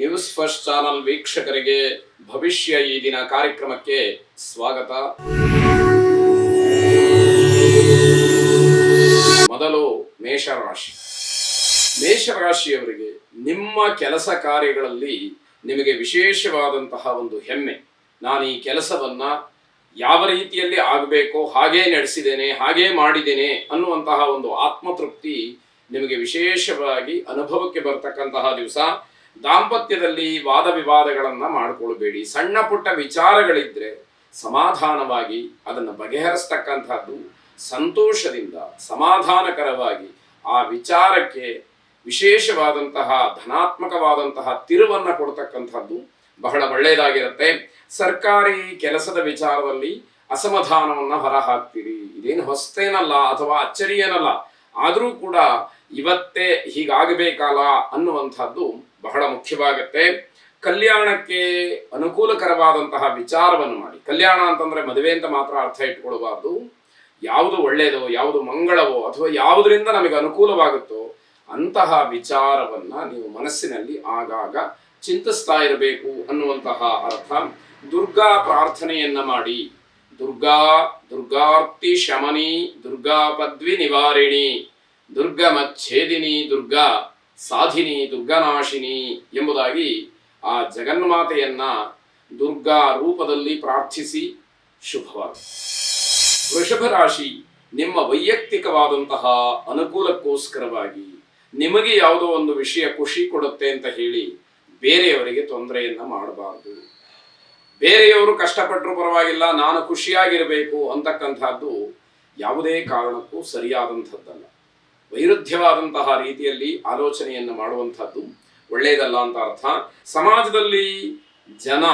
News first channel ವೀಕ್ಷಕರಿಗೆ ಭವಿಷ್ಯ ಈ ದಿನ ಕಾರ್ಯಕ್ರಮಕ್ಕೆ ಸ್ವಾಗತ. ಮೊದಲು ಮೇಷರಾಶಿ. ಮೇಷರಾಶಿಯವರಿಗೆ ನಿಮ್ಮ ಕೆಲಸ ಕಾರ್ಯಗಳಲ್ಲಿ ನಿಮಗೆ ವಿಶೇಷವಾದಂತಹ ಒಂದು ಹೆಮ್ಮೆ. ನಾನು ಈ ಕೆಲಸವನ್ನ ಯಾವ ರೀತಿಯಲ್ಲಿ ಆಗಬೇಕೋ ಹಾಗೇ ನಡೆಸಿದ್ದೇನೆ, ಹಾಗೇ ಮಾಡಿದ್ದೇನೆ ಅನ್ನುವಂತಹ ಒಂದು ಆತ್ಮತೃಪ್ತಿ ನಿಮಗೆ ವಿಶೇಷವಾಗಿ ಅನುಭವಕ್ಕೆ ಬರ್ತಕ್ಕಂತಹ ದಿವಸ. ದಾಂಪತ್ಯದಲ್ಲಿ ವಾದ ವಿವಾದಗಳನ್ನ ಮಾಡಿಕೊಳ್ಬೇಡಿ. ಸಣ್ಣ ಪುಟ್ಟ ವಿಚಾರಗಳಿದ್ರೆ ಸಮಾಧಾನವಾಗಿ ಅದನ್ನು ಬಗೆಹರಿಸ್ತಕ್ಕಂಥದ್ದು, ಸಂತೋಷದಿಂದ ಸಮಾಧಾನಕರವಾಗಿ ಆ ವಿಚಾರಕ್ಕೆ ವಿಶೇಷವಾದಂತಹ ಧನಾತ್ಮಕವಾದಂತಹ ತಿರುವನ್ನು ಕೊಡ್ತಕ್ಕಂಥದ್ದು ಬಹಳ ಒಳ್ಳೆಯದಾಗಿರುತ್ತೆ. ಸರ್ಕಾರಿ ಕೆಲಸದ ವಿಚಾರದಲ್ಲಿ ಅಸಮಾಧಾನವನ್ನ ಹೊರ ಹಾಕ್ತೀರಿ. ಇದೇನು ಹೊಸ್ತೇನಲ್ಲ ಅಥವಾ ಅಚ್ಚರಿಯೇನಲ್ಲ, ಆದರೂ ಕೂಡ ಇವತ್ತೇ ಹೀಗಾಗಬೇಕಲ್ಲ ಅನ್ನುವಂಥದ್ದು ಬಹಳ ಮುಖ್ಯವಾಗುತ್ತೆ. ಕಲ್ಯಾಣಕ್ಕೆ ಅನುಕೂಲಕರವಾದಂತಹ ವಿಚಾರವನ್ನು ಮಾಡಿ. ಕಲ್ಯಾಣ ಅಂತಂದ್ರೆ ಮದುವೆ ಅಂತ ಮಾತ್ರ ಅರ್ಥ ಇಟ್ಕೊಳ್ಬಾರ್ದು. ಯಾವುದು ಒಳ್ಳೆಯದೋ, ಯಾವುದು ಮಂಗಳವೋ ಅಥವಾ ಯಾವುದರಿಂದ ನಮಗೆ ಅನುಕೂಲವಾಗುತ್ತೋ ಅಂತಹ ವಿಚಾರವನ್ನ ನೀವು ಮನಸ್ಸಿನಲ್ಲಿ ಆಗಾಗ ಚಿಂತಿಸ್ತಾ ಇರಬೇಕು ಅನ್ನುವಂತಹ ಅರ್ಥ. ದುರ್ಗಾ ಪ್ರಾರ್ಥನೆಯನ್ನ ಮಾಡಿ. ದುರ್ಗಾರ್ತಿ ಶಮನಿ, ದುರ್ಗಾ ಪದ್ವಿ ನಿವಾರಿಣಿ, ದುರ್ಗಮಚ್ಛೇದಿನಿ, ದುರ್ಗಾ ಸಾಧಿನಿ, ದುರ್ಗನಾಶಿನಿ ಎಂಬುದಾಗಿ ಆ ಜಗನ್ಮಾತೆಯನ್ನ ದುರ್ಗಾ ರೂಪದಲ್ಲಿ ಪ್ರಾರ್ಥಿಸಿ ಶುಭವಾದ. ವೃಷಭ ರಾಶಿ, ನಿಮ್ಮ ವೈಯಕ್ತಿಕವಾದಂತಹ ಅನುಕೂಲಕ್ಕೋಸ್ಕರವಾಗಿ ನಿಮಗೆ ಯಾವುದೋ ಒಂದು ವಿಷಯ ಖುಷಿ ಕೊಡುತ್ತೆ ಅಂತ ಹೇಳಿ ಬೇರೆಯವರಿಗೆ ತೊಂದರೆಯನ್ನ ಮಾಡಬಾರದು. ಬೇರೆಯವರು ಕಷ್ಟಪಟ್ಟರು ಪರವಾಗಿಲ್ಲ, ನಾನು ಖುಷಿಯಾಗಿರಬೇಕು ಅಂತಕ್ಕಂಥದ್ದು ಯಾವುದೇ ಕಾರಣಕ್ಕೂ ಸರಿಯಾದಂಥದ್ದಲ್ಲ. ವೈರುಧ್ಯವಾದಂತಹ ರೀತಿಯಲ್ಲಿ ಆಲೋಚನೆಯನ್ನು ಮಾಡುವಂಥದ್ದು ಒಳ್ಳೆಯದಲ್ಲ ಅಂತ ಅರ್ಥ. ಸಮಾಜದಲ್ಲಿ ಜನ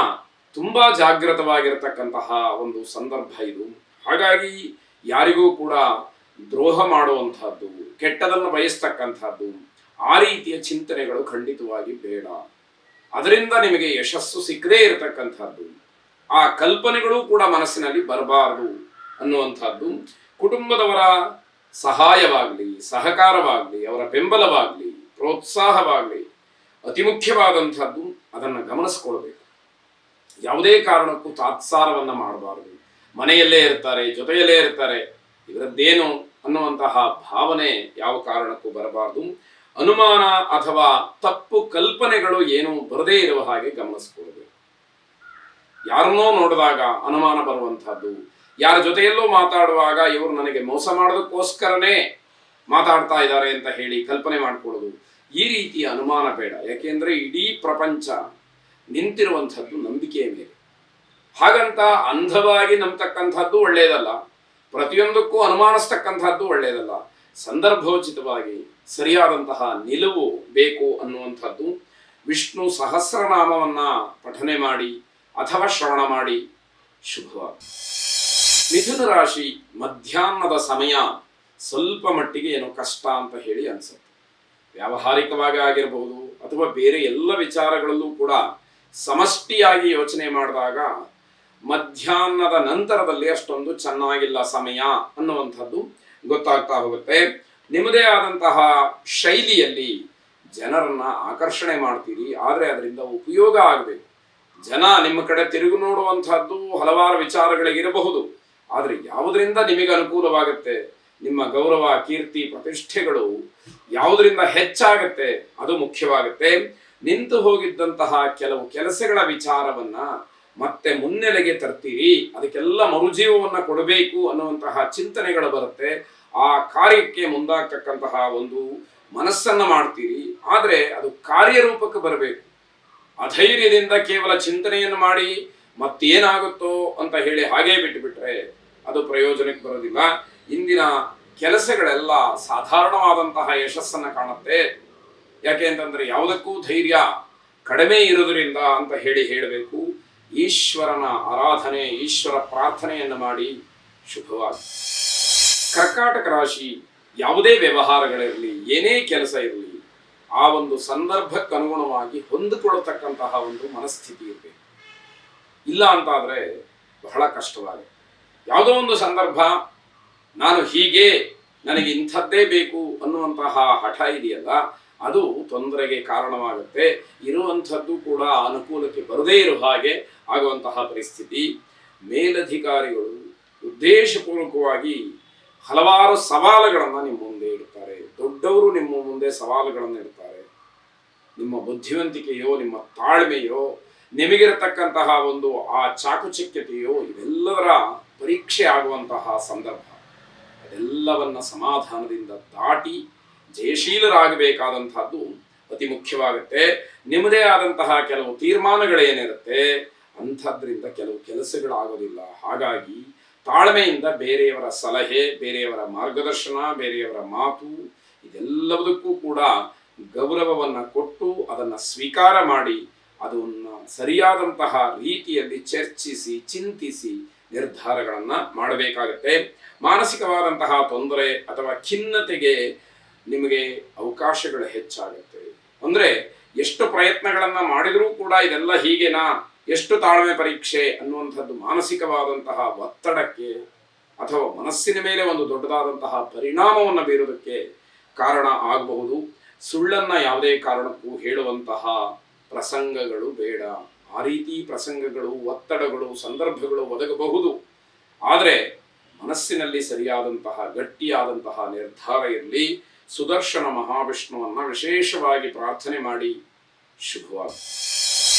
ತುಂಬಾ ಜಾಗೃತವಾಗಿರತಕ್ಕಂತಹ ಒಂದು ಸಂದರ್ಭ ಇದು. ಹಾಗಾಗಿ ಯಾರಿಗೂ ಕೂಡ ದ್ರೋಹ ಮಾಡುವಂತಹದ್ದು, ಕೆಟ್ಟದನ್ನು ಬಯಸ್ತಕ್ಕಂಥದ್ದು, ಆ ರೀತಿಯ ಚಿಂತನೆಗಳು ಖಂಡಿತವಾಗಿ ಬೇಡ. ಅದರಿಂದ ನಿಮಗೆ ಯಶಸ್ಸು ಸಿಕ್ಕದೇ ಇರತಕ್ಕಂಥದ್ದು, ಆ ಕಲ್ಪನೆಗಳು ಕೂಡ ಮನಸ್ಸಿನಲ್ಲಿ ಬರಬಾರದು ಅನ್ನುವಂಥದ್ದು. ಕುಟುಂಬದವರ ಸಹಾಯವಾಗಲಿ, ಸಹಕಾರವಾಗಲಿ, ಅವರ ಬೆಂಬಲವಾಗಲಿ, ಪ್ರೋತ್ಸಾಹವಾಗಲಿ ಅತಿ ಮುಖ್ಯವಾದಂಥದ್ದು. ಅದನ್ನು ಗಮನಿಸ್ಕೊಳ್ಬೇಕು. ಯಾವುದೇ ಕಾರಣಕ್ಕೂ ತಾತ್ಸಾರವನ್ನ ಮಾಡಬಾರದು. ಮನೆಯಲ್ಲೇ ಇರ್ತಾರೆ, ಜೊತೆಯಲ್ಲೇ ಇರ್ತಾರೆ, ಇವರದ್ದೇನು ಅನ್ನುವಂತಹ ಭಾವನೆ ಯಾವ ಕಾರಣಕ್ಕೂ ಬರಬಾರದು. ಅನುಮಾನ ಅಥವಾ ತಪ್ಪು ಕಲ್ಪನೆಗಳು ಏನು ಬರದೇ ಇರುವ ಹಾಗೆ ಗಮನಿಸ್ಕೊಳ್ಬೇಕು. ಯಾರನ್ನೋ ನೋಡಿದಾಗ ಅನುಮಾನ ಬರುವಂತಹದ್ದು, ಯಾರ ಜೊತೆಯಲ್ಲೋ ಮಾತಾಡುವಾಗ ಇವರು ನನಗೆ ಮೋಸ ಮಾಡೋದಕ್ಕೋಸ್ಕರನೇ ಮಾತಾಡ್ತಾ ಇದ್ದಾರೆ ಅಂತ ಹೇಳಿ ಕಲ್ಪನೆ ಮಾಡ್ಕೊಳ್ಳೋದು, ಈ ರೀತಿಯ ಅನುಮಾನ ಬೇಡ. ಯಾಕೆಂದ್ರೆ ಇಡೀ ಪ್ರಪಂಚ ನಿಂತಿರುವಂಥದ್ದು ನಂಬಿಕೆಯ ಮೇಲೆ. ಹಾಗಂತ ಅಂಧವಾಗಿ ನಂಬತಕ್ಕಂಥದ್ದು ಒಳ್ಳೆಯದಲ್ಲ, ಪ್ರತಿಯೊಂದಕ್ಕೂ ಅನುಮಾನಿಸ್ತಕ್ಕಂಥದ್ದು ಒಳ್ಳೆಯದಲ್ಲ. ಸಂದರ್ಭೋಚಿತವಾಗಿ ಸರಿಯಾದಂತಹ ನಿಲುವು ಬೇಕು ಅನ್ನುವಂಥದ್ದು. ವಿಷ್ಣು ಸಹಸ್ರನಾಮವನ್ನ ಪಠನೆ ಮಾಡಿ ಅಥವಾ ಶ್ರವಣ ಮಾಡಿ ಶುಭವಾದ. ಮಿಥುನ ರಾಶಿ, ಮಧ್ಯಾಹ್ನದ ಸಮಯ ಸ್ವಲ್ಪ ಮಟ್ಟಿಗೆ ಏನೋ ಕಷ್ಟ ಅಂತ ಹೇಳಿ ಅನ್ಸುತ್ತೆ. ವ್ಯಾವಹಾರಿಕವಾಗಿ ಆಗಿರಬಹುದು ಅಥವಾ ಬೇರೆ ಎಲ್ಲ ವಿಚಾರಗಳಲ್ಲೂ ಕೂಡ ಸಮಷ್ಟಿಯಾಗಿ ಯೋಚನೆ ಮಾಡಿದಾಗ ಮಧ್ಯಾಹ್ನದ ನಂತರದಲ್ಲಿ ಅಷ್ಟೊಂದು ಚೆನ್ನಾಗಿಲ್ಲ ಸಮಯ ಅನ್ನುವಂಥದ್ದು ಗೊತ್ತಾಗ್ತಾ ಹೋಗುತ್ತೆ. ನಿಮ್ಮದೇ ಆದಂತಹ ಶೈಲಿಯಲ್ಲಿ ಜನರನ್ನ ಆಕರ್ಷಣೆ ಮಾಡ್ತೀರಿ, ಆದರೆ ಅದರಿಂದ ಉಪಯೋಗ ಆಗಬೇಕು. ಜನ ನಿಮ್ಮ ಕಡೆ ತಿರುಗು ನೋಡುವಂತಹದ್ದು ಹಲವಾರು ವಿಚಾರಗಳಿಗಿರಬಹುದು, ಆದರೆ ಯಾವುದರಿಂದ ನಿಮಗೆ ಅನುಕೂಲವಾಗುತ್ತೆ, ನಿಮ್ಮ ಗೌರವ, ಕೀರ್ತಿ, ಪ್ರತಿಷ್ಠೆಗಳು ಯಾವುದರಿಂದ ಹೆಚ್ಚಾಗತ್ತೆ ಅದು ಮುಖ್ಯವಾಗುತ್ತೆ. ನಿಂತು ಹೋಗಿದ್ದಂತಹ ಕೆಲವು ಕೆಲಸಗಳ ವಿಚಾರವನ್ನ ಮತ್ತೆ ಮುನ್ನೆಲೆಗೆ ತರ್ತೀರಿ. ಅದಕ್ಕೆಲ್ಲ ಮರುಜೀವವನ್ನ ಕೊಡಬೇಕು ಅನ್ನುವಂತಹ ಚಿಂತನೆಗಳು ಬರುತ್ತೆ. ಆ ಕಾರ್ಯಕ್ಕೆ ಮುಂದಾಗ್ತಕ್ಕಂತಹ ಒಂದು ಮನಸ್ಸನ್ನ ಮಾಡ್ತೀರಿ, ಆದರೆ ಅದು ಕಾರ್ಯರೂಪಕ್ಕೆ ಬರಬೇಕು. ಅಧೈರ್ಯದಿಂದ ಕೇವಲ ಚಿಂತನೆಯನ್ನು ಮಾಡಿ ಮತ್ತೇನಾಗುತ್ತೋ ಅಂತ ಹೇಳಿ ಹಾಗೇ ಬಿಟ್ಟುಬಿಟ್ರೆ ಅದು ಪ್ರಯೋಜನಕ್ಕೆ ಬರೋದಿಲ್ಲ. ಇಂದಿನ ಕೆಲಸಗಳೆಲ್ಲ ಸಾಧಾರಣವಾದಂತಹ ಯಶಸ್ಸನ್ನ ಕಾಣುತ್ತೆ. ಯಾಕೆ ಅಂತಂದ್ರೆ ಯಾವುದಕ್ಕೂ ಧೈರ್ಯ ಕಡಿಮೆ ಇರುವುದರಿಂದ ಅಂತ ಹೇಳಬೇಕು. ಈಶ್ವರನ ಆರಾಧನೆ, ಈಶ್ವರ ಪ್ರಾರ್ಥನೆಯನ್ನು ಮಾಡಿ ಶುಭವಾಗಿ. ಕರ್ಕಾಟಕ ರಾಶಿ, ಯಾವುದೇ ವ್ಯವಹಾರಗಳಿರಲಿ, ಏನೇ ಕೆಲಸ ಇರಲಿ, ಆ ಒಂದು ಸಂದರ್ಭಕ್ಕೆ ಅನುಗುಣವಾಗಿ ಹೊಂದಿಕೊಳ್ಳತಕ್ಕಂತಹ ಒಂದು ಮನಸ್ಥಿತಿ ಇರಬೇಕು. ಇಲ್ಲ ಅಂತಾದ್ರೆ ಬಹಳ ಕಷ್ಟವಾಗುತ್ತೆ. ಯಾವುದೋ ಒಂದು ಸಂದರ್ಭ, ನಾನು ಹೀಗೆ, ನನಗೆ ಇಂಥದ್ದೇ ಬೇಕು ಅನ್ನುವಂತಹ ಹಠ ಇದೆಯಲ್ಲ, ಅದು ತೊಂದರೆಗೆ ಕಾರಣವಾಗುತ್ತೆ. ಇರುವಂಥದ್ದು ಕೂಡ ಅನುಕೂಲಕ್ಕೆ ಬರದೇ ಇರೋ ಹಾಗೆ ಆಗುವಂತಹ ಪರಿಸ್ಥಿತಿ. ಮೇಲಧಿಕಾರಿಗಳು ಉದ್ದೇಶಪೂರ್ವಕವಾಗಿ ಹಲವಾರು ಸವಾಲುಗಳನ್ನು ನಿಮ್ಮ ಮುಂದೆ ಇಡ್ತಾರೆ. ದೊಡ್ಡವರು ನಿಮ್ಮ ಮುಂದೆ ಸವಾಲುಗಳನ್ನು ಇಡ್ತಾರೆ. ನಿಮ್ಮ ಬುದ್ಧಿವಂತಿಕೆಯೋ, ನಿಮ್ಮ ತಾಳ್ಮೆಯೋ, ನಿಮಗಿರತಕ್ಕಂತಹ ಒಂದು ಆ ಚಾಕುಚಕ್ಯತೆಯೋ ಇವೆಲ್ಲದರ ಪರೀಕ್ಷೆ ಆಗುವಂತಹ ಸಂದರ್ಭ. ಅದೆಲ್ಲವನ್ನ ಸಮಾಧಾನದಿಂದ ದಾಟಿ ಜಯಶೀಲರಾಗಬೇಕಾದಂತಹದ್ದು ಅತಿ ಮುಖ್ಯವಾಗುತ್ತೆ. ನಿಮ್ಮದೇ ಆದಂತಹ ಕೆಲವು ತೀರ್ಮಾನಗಳೇನಿರುತ್ತೆ ಅಂಥದ್ರಿಂದ ಕೆಲವು ಕೆಲಸಗಳಾಗೋದಿಲ್ಲ. ಹಾಗಾಗಿ ತಾಳ್ಮೆಯಿಂದ ಬೇರೆಯವರ ಸಲಹೆ, ಬೇರೆಯವರ ಮಾರ್ಗದರ್ಶನ, ಬೇರೆಯವರ ಮಾತು ಇದೆಲ್ಲದಕ್ಕೂ ಕೂಡ ಗೌರವವನ್ನು ಕೊಟ್ಟು ಅದನ್ನು ಸ್ವೀಕಾರ ಮಾಡಿ ಅದನ್ನು ಸರಿಯಾದಂತಹ ರೀತಿಯಲ್ಲಿ ಚರ್ಚಿಸಿ ಚಿಂತಿಸಿ ನಿರ್ಧಾರಗಳನ್ನು ಮಾಡಬೇಕಾಗತ್ತೆ. ಮಾನಸಿಕವಾದಂತಹ ತೊಂದರೆ ಅಥವಾ ಖಿನ್ನತೆಗೆ ನಿಮಗೆ ಅವಕಾಶಗಳು ಹೆಚ್ಚಾಗುತ್ತೆ. ಅಂದರೆ ಎಷ್ಟು ಪ್ರಯತ್ನಗಳನ್ನು ಮಾಡಿದರೂ ಕೂಡ ಇದೆಲ್ಲ ಹೀಗೇನಾ, ಎಷ್ಟು ತಾಳ್ಮೆ ಪರೀಕ್ಷೆ ಅನ್ನುವಂಥದ್ದು ಮಾನಸಿಕವಾದಂತಹ ಒತ್ತಡಕ್ಕೆ ಅಥವಾ ಮನಸ್ಸಿನ ಮೇಲೆ ಒಂದು ದೊಡ್ಡದಾದಂತಹ ಪರಿಣಾಮವನ್ನು ಬೀರೋದಕ್ಕೆ ಕಾರಣ ಆಗಬಹುದು. ಸುಳ್ಳನ್ನು ಯಾವುದೇ ಕಾರಣಕ್ಕೂ ಹೇಳುವಂತಹ ಪ್ರಸಂಗಗಳು ಬೇಡ. ಆ ರೀತಿ ಪ್ರಸಂಗಗಳು, ಒತ್ತಡಗಳು, ಸಂದರ್ಭಗಳು ಒದಗಬಹುದು. ಆದರೆ ಮನಸ್ಸಿನಲ್ಲಿ ಸರಿಯಾದಂತಹ ಗಟ್ಟಿಯಾದಂತಹ ನಿರ್ಧಾರ ಇರಲಿ. ಸುದರ್ಶನ ಮಹಾವಿಷ್ಣುವನ್ನ ವಿಶೇಷವಾಗಿ ಪ್ರಾರ್ಥನೆ ಮಾಡಿ. ಶುಭವಾಗಲಿ.